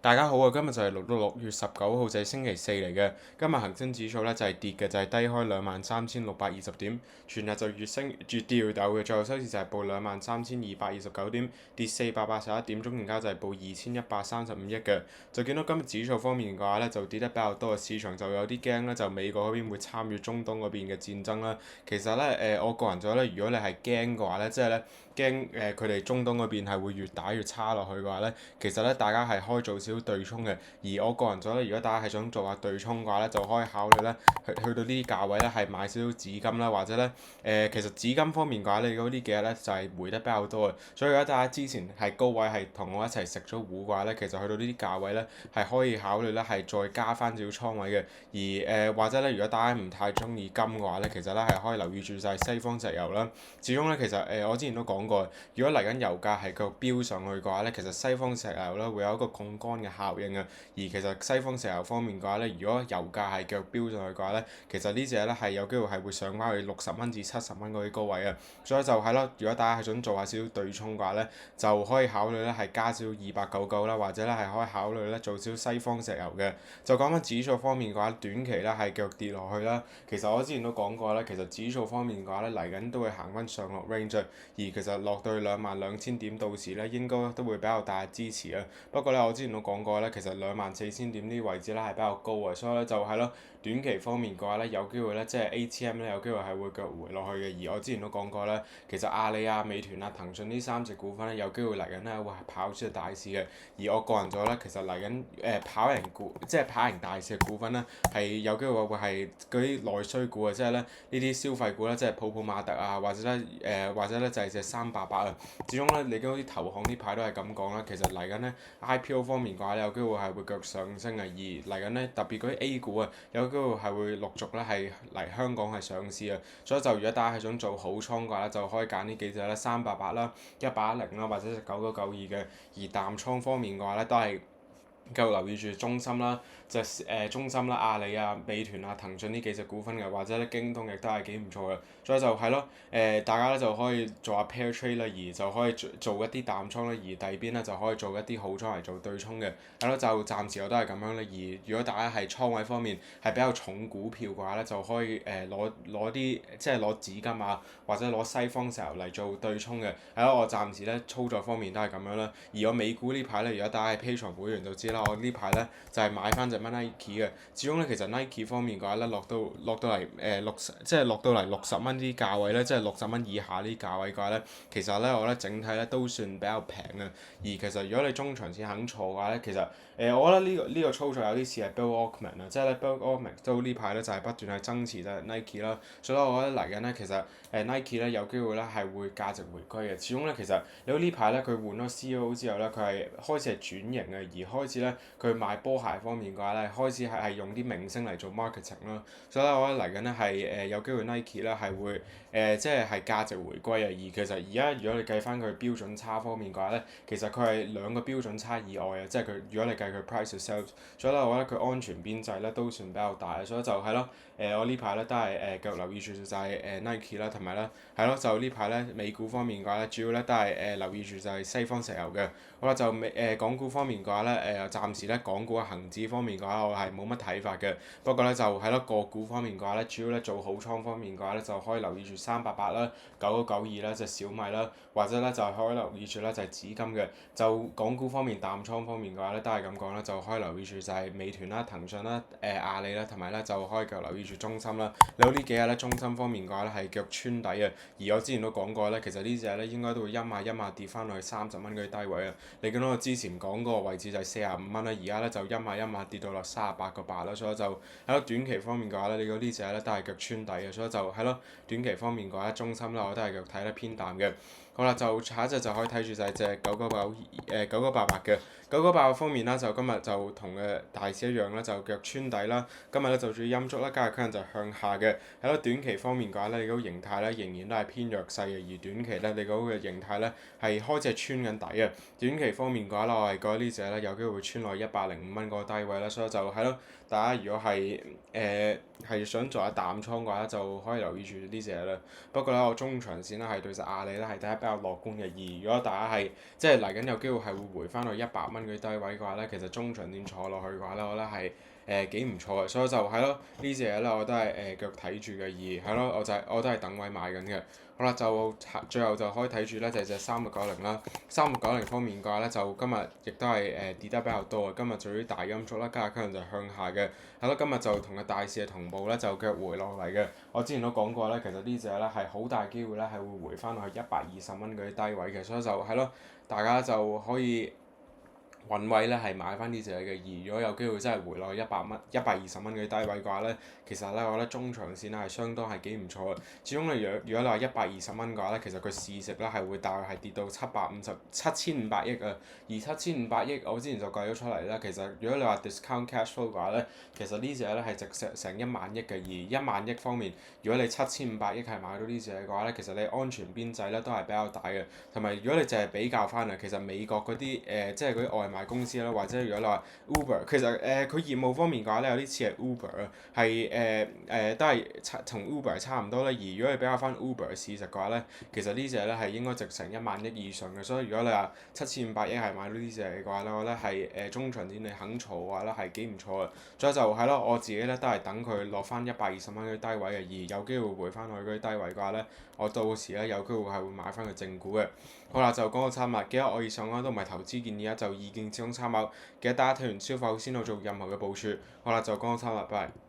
大家好啊！今日就係6月19號，就係星期四嚟嘅。今日恒生指數咧就係跌嘅，就係低開23,620點，全日就越升越跌越陡嘅，最後收市就係報23,229點，跌481點，總成交就係報2135億嘅。就見到今日指數方面嘅話咧，就跌得比較多，市場就有啲驚咧，就美國嗰邊會參與中東嗰邊嘅戰爭啦。其實咧我個人覺得咧，如果你係驚嘅話咧，即係咧驚佢哋中東嗰邊係會越打越差落去嘅話咧。其實咧，大家係可以做少少對沖嘅。而我個人覺得，如果大家係想做下對沖嘅話咧，就可以考慮咧去到呢啲價位咧，係買少少紙巾啦，或者咧其實紙巾方面嘅話，你嗰啲幾日咧就係回得比較多嘅。所以如果大家之前係高位係同我一齊食咗糊嘅話咧，其實去到呢啲價位咧係可以考慮咧係再加翻少少倉位嘅。而或者咧，如果大家唔太中意金嘅話咧，其實咧係可以留意住就係西方石油啦。始終咧其實我之前都講過，如果嚟緊油價係繼續飆上去嘅話咧，其實西方石油咧會有一個槓桿嘅效應啊。而其實西方石油方面嘅話咧，如果油價係繼續飆上去嘅話咧，其實呢隻咧係有機會係會上翻去60蚊至70蚊嗰啲高位啊。所以就係咯，如果大家係想做下少少對沖嘅話咧，就可以考慮咧係加少299啦，或者咧係可以考慮咧做少西方石油嘅。就講緊指數方面嘅話，短期咧係繼續跌落去啦。其實我之前都講過啦，其實指數方面嘅話咧嚟緊都會行翻上落 range，而其實落到去22,000點，到時咧應該都會比較大嘅支持啊。不過咧，我之前都講過咧，其實24,000點呢啲位置咧係比較高啊，所以咧就係咯，短期方面嘅話咧，有機會咧即係 ATM 咧有機會係會腳回落去嘅。而我之前都講過咧，其實阿里啊、美團啊、騰訊呢三隻股份咧有機會嚟緊咧會係跑出大市嘅。而我個人覺得咧，其實嚟緊跑贏股，即係跑贏大市嘅股份咧，係有機會會係嗰啲內需股啊，即係咧呢啲消費股咧，即係普普馬特啊，或者咧就係隻388啊。始終咧，你見到啲投行呢排都係咁講啦。其實嚟緊咧 IPO 方面嘅話咧，有機會係會繼續上升啊。而嚟緊咧，特別嗰啲 A 股啊，有機會係會陸續咧係嚟香港係上市啊。所以就如果大家係想做好倉嘅話咧，就可以揀呢幾隻啦，388啦、110啦，或者係9992嘅。而淡倉方面嘅話咧，都係繼續留意住中芯啦，中芯啦、阿里啊、美團啊、騰訊呢幾隻股份嘅，或者咧京東亦都係幾唔錯嘅。所以就係咯，大家咧就可以做下 pair trade 啦，而就可以做一啲淡倉啦，而第二邊咧就可以做一啲好倉嚟做對沖嘅。係咯，就暫時我都係咁樣咧。而如果大家係倉位方面係比較重股票嘅話咧，就可以攞啲即係攞紙巾啊，或者攞西方石油嚟做對沖嘅。係咯，我暫時咧操作方面都係咁樣啦。而我美股呢排咧，如果大家係 Patreon 會員就知啦，我呢排咧就係買翻隻乜 Nike 嘅。始終咧其實 Nike 方面嘅話咧，落到嚟即係落到嚟60蚊啲價位咧，即係60蚊以下呢啲價位嘅話咧，其實咧我覺得整體咧都算比較平嘅。而其實如果你中長線肯坐嘅話咧，其實我覺得呢個操作有啲似係 Bill Ackman 啊，即係咧 Bill Ackman 都呢排咧就係不斷係增持就係 Nike 啦。所以我覺得嚟緊咧其實Nike 咧有機會咧係會價值回歸嘅。始終咧其實你睇呢排咧佢換咗 CEO 之後咧，佢係開始係轉型嘅，而開始咧佢賣波鞋方面嘅話咧，開始係用啲明星嚟做 marketing 啦。所以咧我覺得嚟緊咧係有機會 Nike 咧係會即係價值回歸啊。而其實而家如果你計翻佢標準差方面嘅話咧，其實佢係兩個標準差以外啊，即係佢如果你計佢 price to sales，所以咧我覺得佢安全邊際咧都算比較大。所以就係咯，我呢排咧都係繼續留意住就係Nike 啦，同埋咧係咯，就呢排咧美股方面嘅話咧，主要咧都係留意住就係西方石油嘅。好啦，就港股方面嘅話咧，暫時咧港股嘅恒指方面嘅話，我係冇乜睇法嘅。不過咧就係咯，個股方面嘅話咧，主要咧做好倉方面嘅話咧，就可以留意住388啦、9992啦，即係小米啦，或者咧就可以留意住咧就係紫金嘅。就港股方面淡倉方面嘅話咧，都係咁講啦，就可以留意住就係美團啦、騰訊啦、阿里啦，同埋咧就可以繼續留意住中芯啦。你好呢幾日咧，中芯方面嘅話咧係腳穿底啊，而我之前都講過咧，其實呢隻咧應該都會陰下跌翻落去30蚊嗰啲低位啊。你見到我之前講嗰個位置就係45蚊啦，而家咧就陰下跌到落38個8啦，所以就喺咯短期方面嘅話咧，你嗰呢隻咧都係腳穿底嘅，所以就係咯短期方面嘅話，中芯啦我都係繼續睇得偏淡嘅。好啦，就下一隻就可以睇住就係隻9988嘅。9988方面啦，就今日就同嘅大市一樣啦，就腳穿底啦。今日咧就處於陰燭啦，交易區間就向下嘅。喺咯短期方面嘅話咧，你嗰個形態咧仍然都係偏弱勢嘅，而短期咧你嗰個形態咧係開始係穿緊底嘅。短期方面嘅話咧，我係覺得呢隻咧有機會穿落105蚊嗰個低位啦，所以就係咯，大家如果係想做下淡倉嘅話咧，就可以留意住呢隻啦。不過咧，我中長線咧係對隻阿里咧係睇得比較樂觀嘅。而如果大家係即係嚟緊有機會係會回翻去100蚊嗰啲低位嘅話咧，其實中長線坐落去嘅話咧，我覺得係幾唔錯嘅，所以就係咯，呢隻嘢咧，我都係腳睇住嘅，而係咯，我都係等位買緊嘅。好啦，就最後就可以睇住咧，就係隻3690啦。3690方面嘅話咧，就今日亦都係跌得比較多啊。今日屬於大陰燭啦，加上就向下嘅。係咯，今日就同個大市嘅同步咧，就腳回落嚟嘅。我之前都講過咧，其實呢隻咧係好大機會咧係會回翻去120蚊嗰啲低位嘅，所以就係咯，大家就可以揾位咧係買翻呢隻嘅，而如果有機會真係回落去120蚊嗰啲低位嘅話咧，其實咧我覺得中長線咧係相當係幾唔錯嘅。始終你如果你話120蚊嘅話咧，其實佢市值咧係會大約係跌到7500億啊，而7500億我之前就計咗出嚟啦。其實如果你話 discount cash flow 嘅話咧，其實呢隻咧係值成1萬億嘅，而1萬億方面，如果你7500億係買到呢隻嘅話咧，其實你安全邊際咧都係比較大嘅。同埋如果你淨係比較翻啊，其實美國嗰啲即係嗰啲外賣公司啦，或者如果你話 Uber，其實佢業務方面嘅話咧，有啲似係 Uber 啊，係都係同 Uber 係差唔多啦。而如果你比較翻 Uber 嘅市值嘅話咧，其實呢隻咧係應該值成1萬億以上嘅。所以如果你話7500億係買到呢隻嘅話咧，我覺得係中長線你肯儲嘅話咧係幾唔錯嘅。再就係咯，我自己咧都係等佢落翻120蚊嗰啲低位嘅，而有機會回翻去嗰啲低位嘅話咧，我到時咧有機會係會買翻佢正股嘅。好啦，就講到參考，記得我以上講都唔係投資建議啊，就意見只供參考。記得大家睇完消化先去做任何嘅部署。好啦，就講到參考，拜拜。